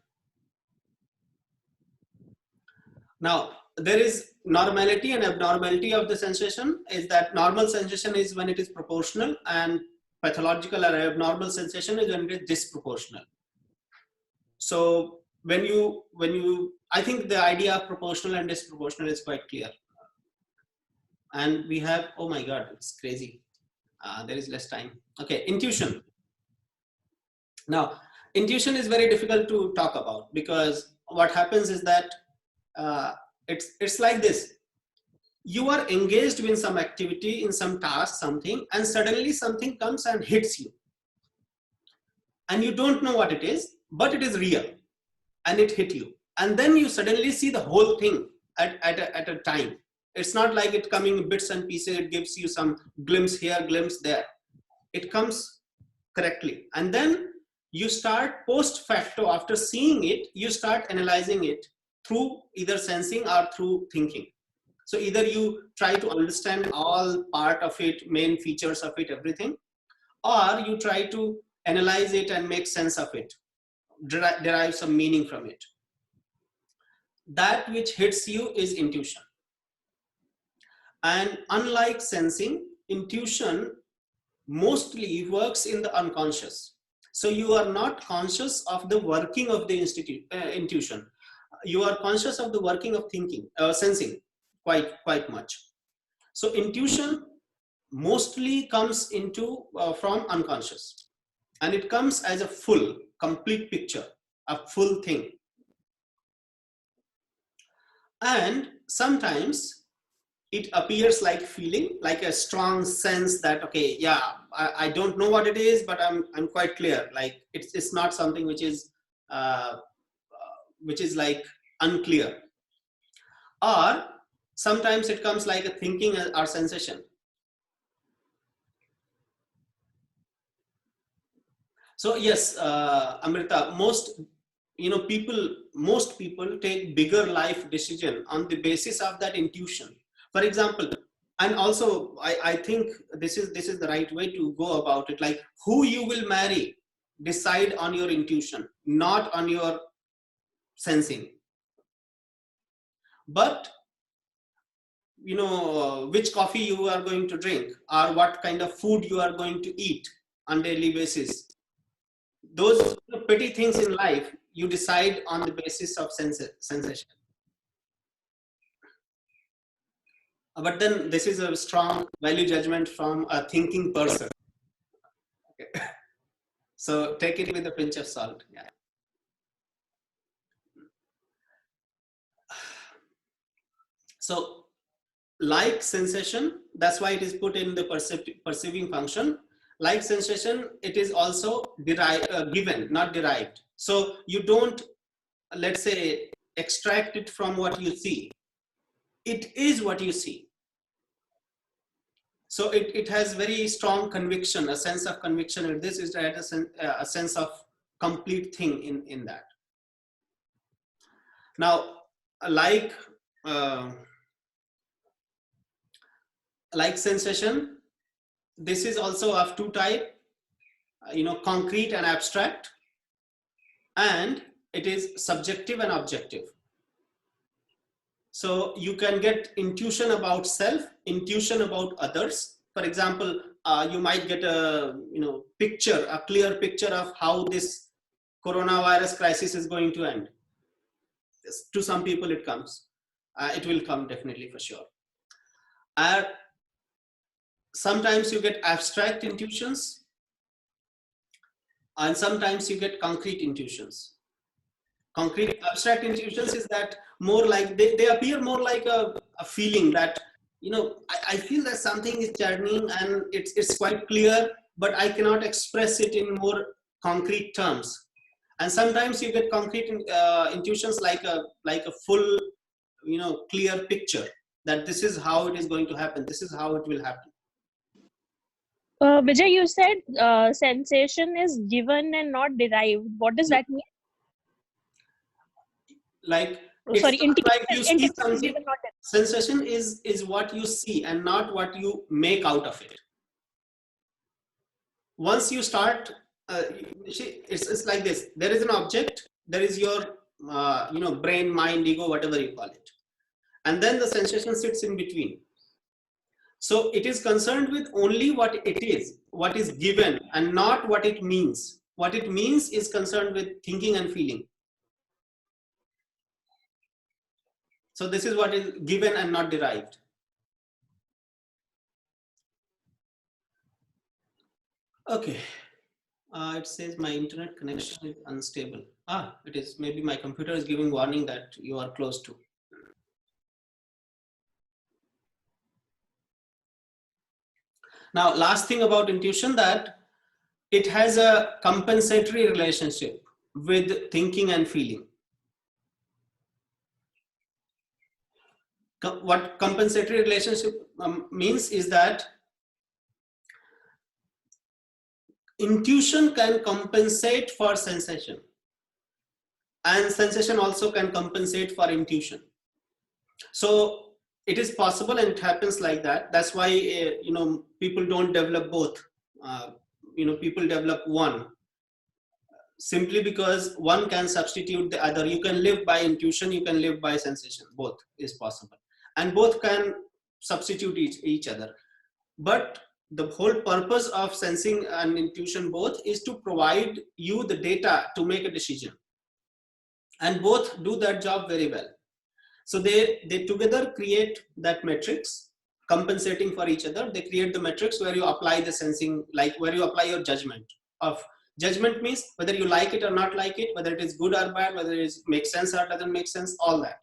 Now, there is normality and abnormality of the sensation. Is that normal sensation is when it is proportional, and pathological or abnormal sensation is when it is disproportional. So when you, I think the idea of proportional and disproportional is quite clear. And we have, oh my God, it's crazy. There is less time. Okay, intuition. Now, intuition is very difficult to talk about, because what happens is that it's like this. You are engaged in some activity, in some task, something, and suddenly something comes and hits you. And you don't know what it is, but it is real. And it hit you. And then you suddenly see the whole thing at a time. It's not like it coming in bits and pieces. It gives you some glimpse here, glimpse there. It comes correctly. And then you start post facto, after seeing it, you start analyzing it through either sensing or through thinking. So either you try to understand all part of it, main features of it, everything, or you try to analyze it and make sense of it, derive some meaning from it. That which hits you is intuition. And unlike sensing, intuition mostly works in the unconscious. So you are not conscious of the working of the intuition. You are conscious of the working of thinking, sensing quite much. So intuition mostly comes into from unconscious, and it comes as a full, complete picture, a full thing. And sometimes it appears like feeling, like a strong sense that, okay, yeah, I don't know what it is, but I'm quite clear. Like it's not something which is like unclear. Or sometimes it comes like a thinking or sensation. So yes, Amrita, most people take bigger life decision on the basis of that intuition. For example, and also I think this is the right way to go about it. Like who you will marry, decide on your intuition, not on your sensing. But which coffee you are going to drink, or what kind of food you are going to eat on daily basis, those petty things in life you decide on the basis of sensation. But then this is a strong value judgment from a thinking person. Okay. So take it with a pinch of salt. Yeah. So like sensation, that's why it is put in the perceiving function. Like sensation, it is also given, not derived. So you don't, let's say, extract it from what you see. It is what you see. So it has very strong conviction, a sense of conviction, and this is a sense of complete thing in that. Now, like sensation, this is also of two types, concrete and abstract, and it is subjective and objective. So you can get intuition about self, intuition about others. For example, you might get a picture, a clear picture of how this coronavirus crisis is going to end. To some people it comes. It will come definitely for sure. Sometimes you get abstract intuitions, and sometimes you get concrete intuitions. Abstract intuitions is that more like they appear more like a feeling that I feel that something is churning and it's quite clear, but I cannot express it in more concrete terms. And sometimes you get concrete intuitions like a full clear picture that this is how it is going to happen, this is how it will happen. Vijay, you said sensation is given and not derived. What does that mean? Like, sorry, like you see something. Sensation is what you see and not what you make out of it. Once you start, it's like this. There is an object. There is your brain, mind, ego, whatever you call it, and then the sensation sits in between. So it is concerned with only what it is, what is given, and not what it means. What it means is concerned with thinking and feeling. So this is what is given and not derived. Okay. It says my internet connection is unstable. It is, maybe my computer is giving warning that you are close to. Now, last thing about intuition, that it has a compensatory relationship with thinking and feeling. What compensatory relationship means is that intuition can compensate for sensation, and sensation also can compensate for intuition. So it is possible, and it happens like that. That's why people don't develop both. People develop one, simply because one can substitute the other. You can live by intuition, you can live by sensation. Both is possible, and both can substitute each other. But the whole purpose of sensing and intuition both is to provide you the data to make a decision, and both do that job very well. So they together create that matrix, compensating for each other. They create the matrix where you apply the sensing, like where you apply your judgment. Judgment means whether you like it or not like it, whether it is good or bad, whether it makes sense or doesn't make sense, all that.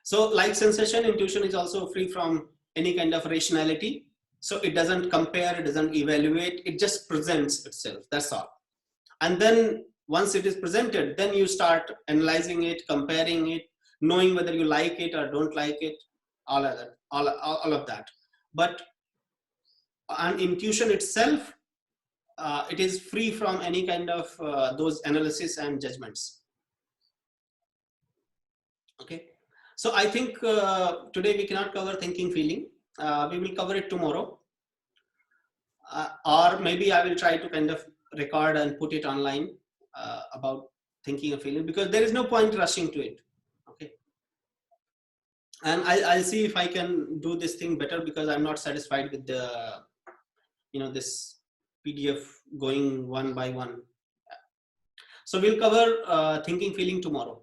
So like sensation, intuition is also free from any kind of rationality. So it doesn't compare, it doesn't evaluate, it just presents itself, that's all. And then once it is presented, then you start analyzing it, comparing it, knowing whether you like it or don't like it, all of that. But on intuition itself, it is free from any kind of those analysis and judgments. Okay. So I think today we cannot cover thinking, feeling. We will cover it tomorrow. Or maybe I will try to kind of record and put it online about thinking and feeling, because there is no point rushing to it. Okay. And I'll see if I can do this thing better, because I'm not satisfied with the, this PDF going one by one. So we'll cover thinking, feeling tomorrow.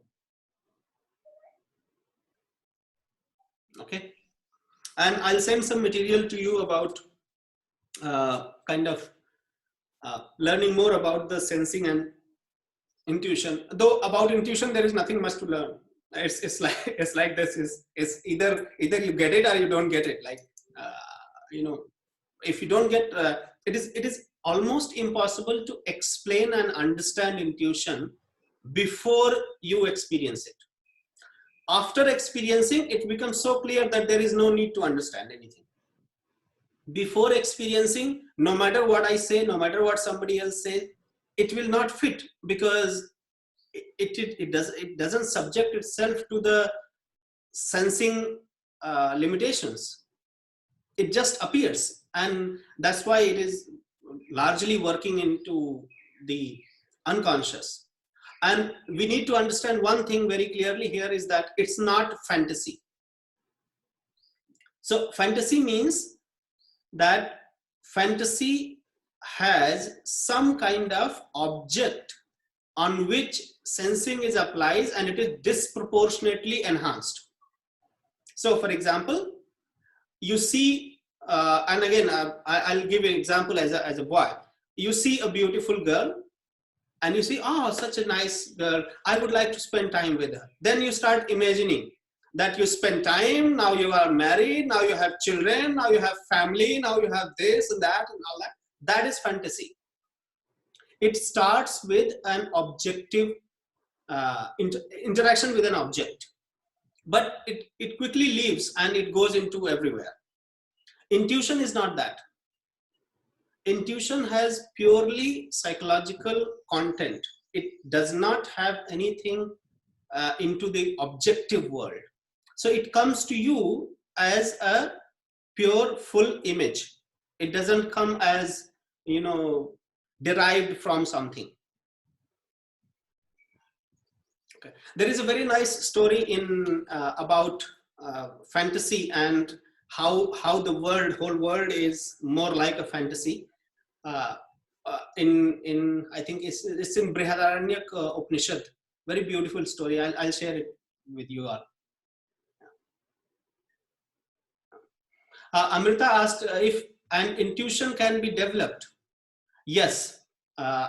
Okay. And I'll send some material to you about learning more about the sensing and intuition. Though about intuition, there is nothing much to learn. It's like this. It's either you get it or you don't get it. Like if you don't get it is almost impossible to explain and understand intuition before you experience it. After experiencing, it becomes so clear that there is no need to understand anything. Before experiencing, no matter what I say, no matter what somebody else says, it will not fit, because it doesn't subject itself to the sensing limitations. It just appears, and that's why it is largely working into the unconscious. And we need to understand one thing very clearly here, is that it's not fantasy. So fantasy means that fantasy has some kind of object on which sensing is applied, and it is disproportionately enhanced. So for example, you see, and again, I'll give an example as a boy. You see a beautiful girl, and you see, oh, such a nice girl, I would like to spend time with her. Then you start imagining that you spend time, now you are married, now you have children, now you have family, now you have this and that and all that. That is fantasy. It starts with an objective interaction with an object, but it quickly leaves and it goes into everywhere. Intuition is not that. Intuition has purely psychological content. It does not have anything into the objective world. So it comes to you as a pure full image. It doesn't come as, derived from something. Okay. There is a very nice story in about fantasy and how the whole world is more like a fantasy. In I think it's in Brihadaranyaka Upanishad. Very beautiful story. I'll share it with you all. Amrita asked if an intuition can be developed. Yes,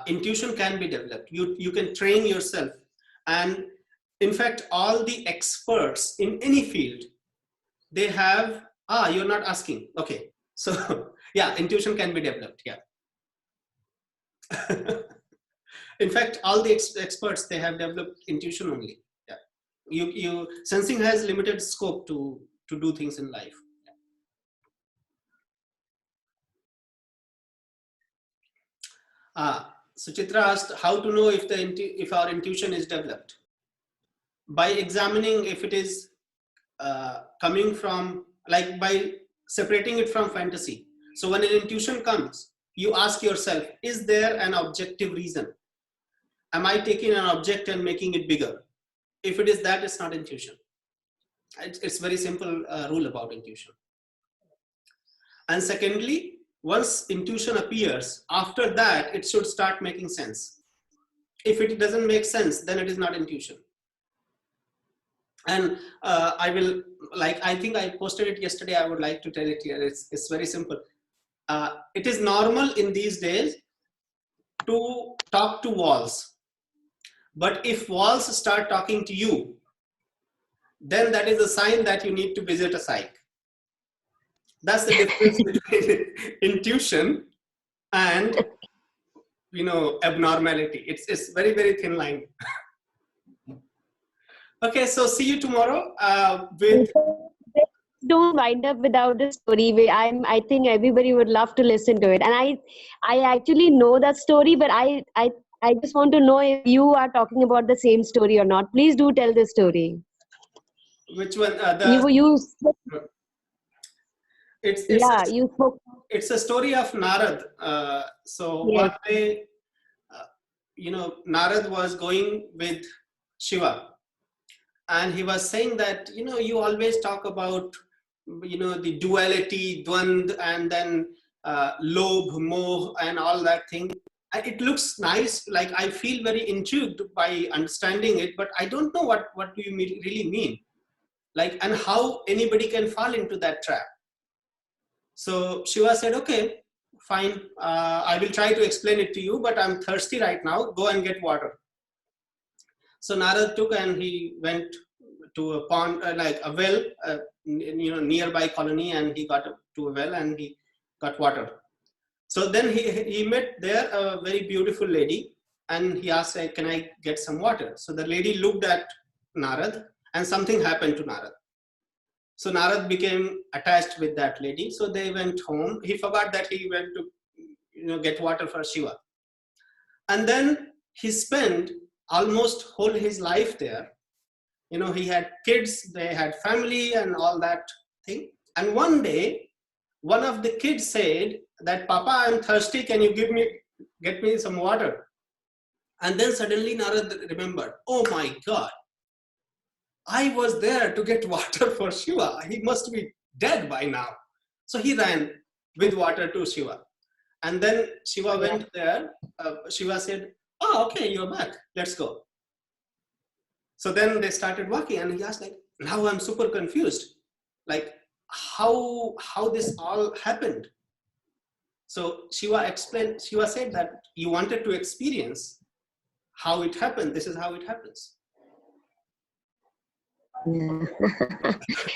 intuition can be developed. You can train yourself, and in fact, all the experts in any field, they have. You're not asking. Okay, so yeah, intuition can be developed. Yeah. In fact, all the experts, they have developed intuition only. Yeah. Sensing has limited scope to do things in life. Suchitra asked how to know if our intuition is developed. By examining if it is coming from, like by separating it from fantasy. So when an intuition comes, you ask yourself, is there an objective reason? Am I taking an object and making it bigger? If it is that, it's not intuition. It's very simple rule about intuition. And secondly, once intuition appears, after that, it should start making sense. If it doesn't make sense, then it is not intuition. And I think I posted it yesterday. I would like to tell it here. It's very simple. It is normal in these days to talk to walls. But if walls start talking to you, then that is a sign that you need to visit a psych. That's the difference between intuition and, abnormality. It's very, very thin line. Okay, so see you tomorrow with. Don't wind up without the story. I think everybody would love to listen to it, and I actually know that story, but I just want to know if you are talking about the same story or not. Please do tell the story. Which one? You spoke. It's a story of Narad. So Yes. one day, Narad was going with Shiva, and he was saying that, you always talk about, the duality, dvand, and then lobh, moh, and all that thing. And it looks nice. Like, I feel very intrigued by understanding it, but I don't know what do you really mean. Like, and how anybody can fall into that trap. So Shiva said, okay, fine. I will try to explain it to you, but I'm thirsty right now. Go and get water. So Narad took and he went to a pond, like a well, nearby colony, and he got to a well and he got water. So then he met there a very beautiful lady, and he asked, can I get some water? So the lady looked at Narad, and something happened to Narad. So Narad became attached with that lady. So they went home. He forgot that he went to, get water for Shiva. And then he spent almost whole his life there. He had kids, they had family and all that thing. And one day, one of the kids said that, Papa, I'm thirsty. Can you get me some water? And then suddenly Narad remembered, oh my God, I was there to get water for Shiva. He must be dead by now. So he ran with water to Shiva. And then Shiva went there. Shiva said, oh, okay, you're back. Let's go. So then they started walking, and he asked, now I'm super confused. Like, how this all happened? So Shiva said that you wanted to experience how it happened. This is how it happens. Yeah.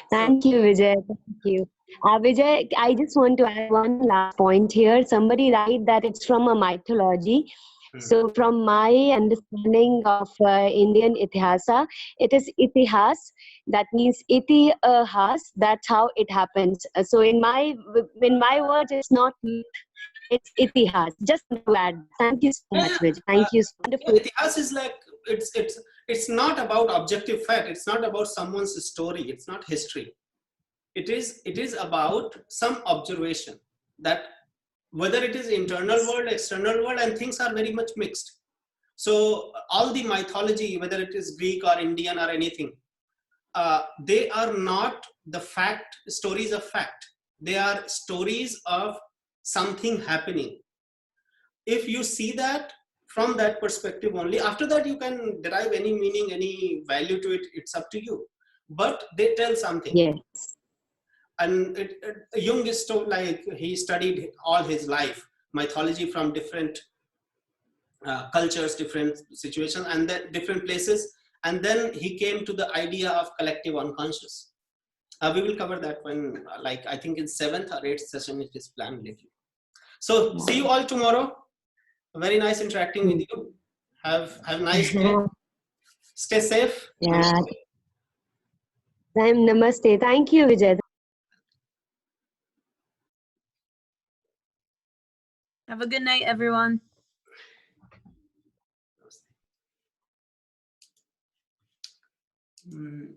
Thank you, Vijay. Thank you. Vijay, I just want to add one last point here. Somebody write that it's from a mythology. So from my understanding of Indian itihasa, it is itihas. That means itihas. That's how it happens. So in my words, it's not myth, it's itihas. Just to add. Thank you so much, Vijay. Thank you. Wonderful. Itihas is like, it's not about objective fact. It's not about someone's story. It's not history. It is about some observation, that whether it is internal world, external world, and things are very much mixed. So all the mythology, whether it is Greek or Indian or anything, they are not the fact, stories of fact. They are stories of something happening. If you see that from that perspective only, after that you can derive any meaning, any value to it, it's up to you. But they tell something. Yes. And Jung is told, like, he studied all his life mythology from different cultures, different situations, and then different places, and then he came to the idea of collective unconscious. We will cover that when, like, I think in 7th or 8th session it is planned lately. So see you all tomorrow. Very nice interacting with you. Have a nice day. Stay safe. Yeah. Namaste. Thank you, Vijay. Have a good night, everyone. Mm.